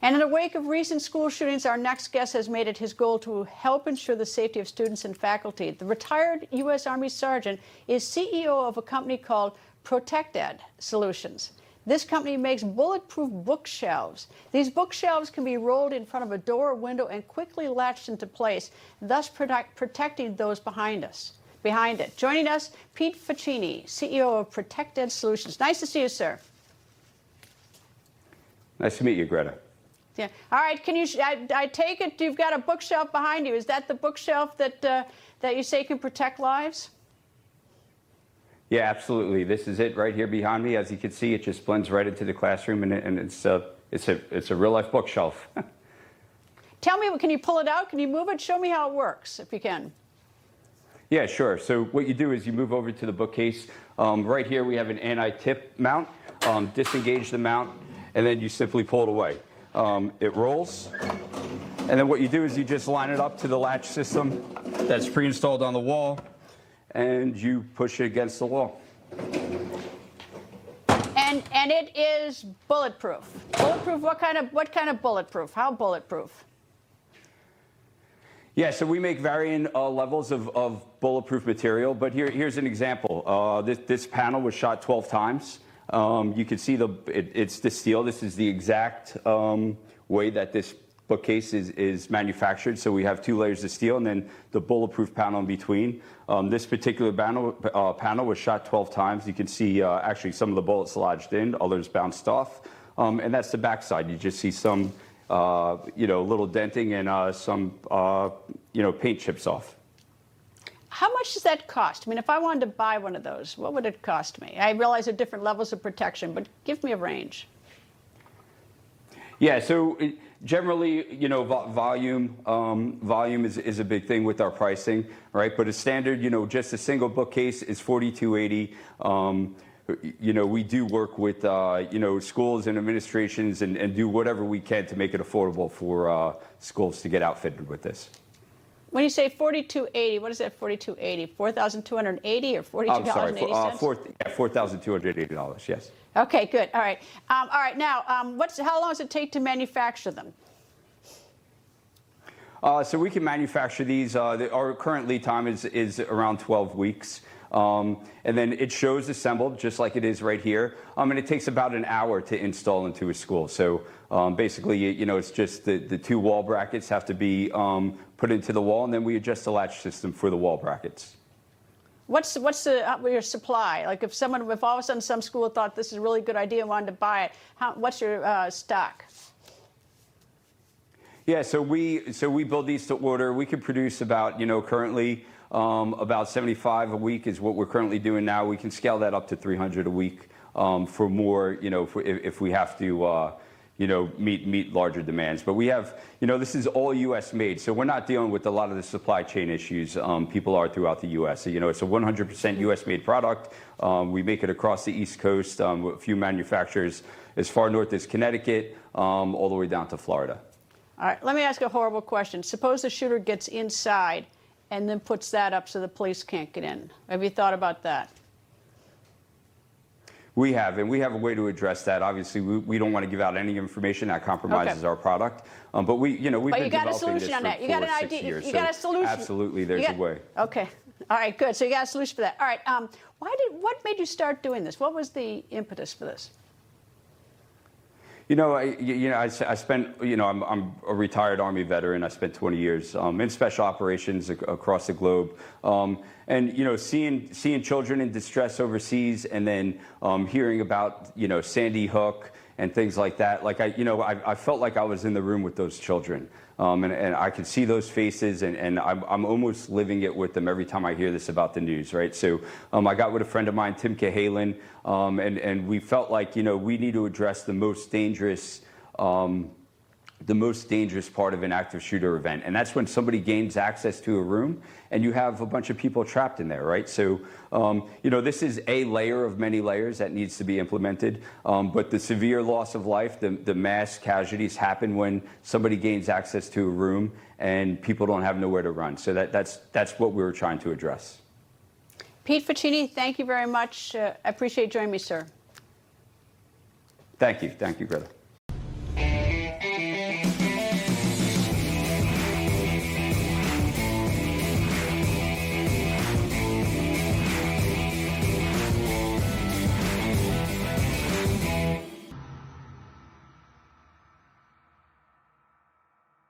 And in the wake of recent school shootings, our next guest has made it his goal to help ensure the safety of students and faculty. The retired U.S. Army sergeant is CEO of a company called ProtectEd Solutions. This company makes bulletproof bookshelves. These bookshelves can be rolled in front of a door or window and quickly latched into place, thus protecting those behind it. Joining us, Pete Facchini, CEO of ProtectEd Solutions. Nice to see you, sir. Nice to meet you, Greta. Yeah. All right. Can you? I take it you've got a bookshelf behind you. Is that the bookshelf that that you say can protect lives? Yeah, absolutely. This is it right here behind me. As you can see, it just blends right into the classroom, and it's a real life bookshelf. Tell me, can you pull it out? Can you move it? Show me how it works, if you can. Yeah, sure. So what you do is you move over to the bookcase. Right here we have an anti-tip mount. Disengage the mount, and then you simply pull it away. It rolls, and then what you do is you just line it up to the latch system that's pre-installed on the wall, and you push it against the wall. And it is bulletproof. Bulletproof. What kind of bulletproof? How bulletproof? Yeah, so we make varying levels of bulletproof material, but here's an example. This panel was shot 12 times. You can see it's the steel. This is the exact way that this bookcase is manufactured. So we have 2 layers of steel and then the bulletproof panel in between. This particular panel was shot 12 times. You can see actually some of the bullets lodged in, others bounced off. And that's the backside. You just see some little denting and some paint chips off. How much does that cost? I mean, if I wanted to buy one of those, what would it cost me? I realize there are different levels of protection, but give me a range. Yeah, so generally, volume is a big thing with our pricing, right? But a standard, just a single bookcase is $42.80. We do work with, schools and administrations and do whatever we can to make it affordable for schools to get outfitted with this. When you say $42.80, what is that? $42.80, $4,280 or $42.80? $4,280. Yes. Okay, good. All right. All right. Now, how long does it take to manufacture them? So we can manufacture these. Our current lead time is around 12 weeks. And then it shows assembled just like it is right here. And it takes about an hour to install into a school. So basically, it's just the 2 wall brackets have to be put into the wall, and then we adjust the latch system for the wall brackets. What's your supply? Like if all of a sudden some school thought this is a really good idea and wanted to buy it, what's your stock? Yeah, so we build these to order. We can produce about currently about 75 a week is what we're currently doing now. We can scale that up to 300 a week for more, if we have to, meet larger demands. But we have, this is all U.S. made, so we're not dealing with a lot of the supply chain issues people are throughout the U.S. So, it's a 100% U.S. made product. We make it across the East Coast with a few manufacturers as far north as Connecticut, all the way down to Florida. All right, let me ask a horrible question. Suppose the shooter gets inside and then puts that up so the police can't get in. Have you thought about that? We have, and we have a way to address that. Obviously, we don't want to give out any information that compromises our product. But we've been developing this for 6 years. You got a solution. Absolutely, there's a way. Okay. All right, good. So you got a solution for that. All right. What made you start doing this? What was the impetus for this? I spent, I'm a retired Army veteran. I spent 20 years in special operations across the globe. And, seeing children in distress overseas and then hearing about, Sandy Hook and things like that. Like, I felt like I was in the room with those children. And I could see those faces, and I'm almost living it with them every time I hear this about the news, right? So I got with a friend of mine, Tim Cahalan, and we felt like, we need to address the most dangerous part of an active shooter event. And that's when somebody gains access to a room and you have a bunch of people trapped in there, right? So, this is a layer of many layers that needs to be implemented. But the severe loss of life, the mass casualties happen when somebody gains access to a room and people don't have nowhere to run. So that's what we were trying to address. Pete Facchini, thank you very much. I appreciate you joining me, sir. Thank you. Thank you, Greta.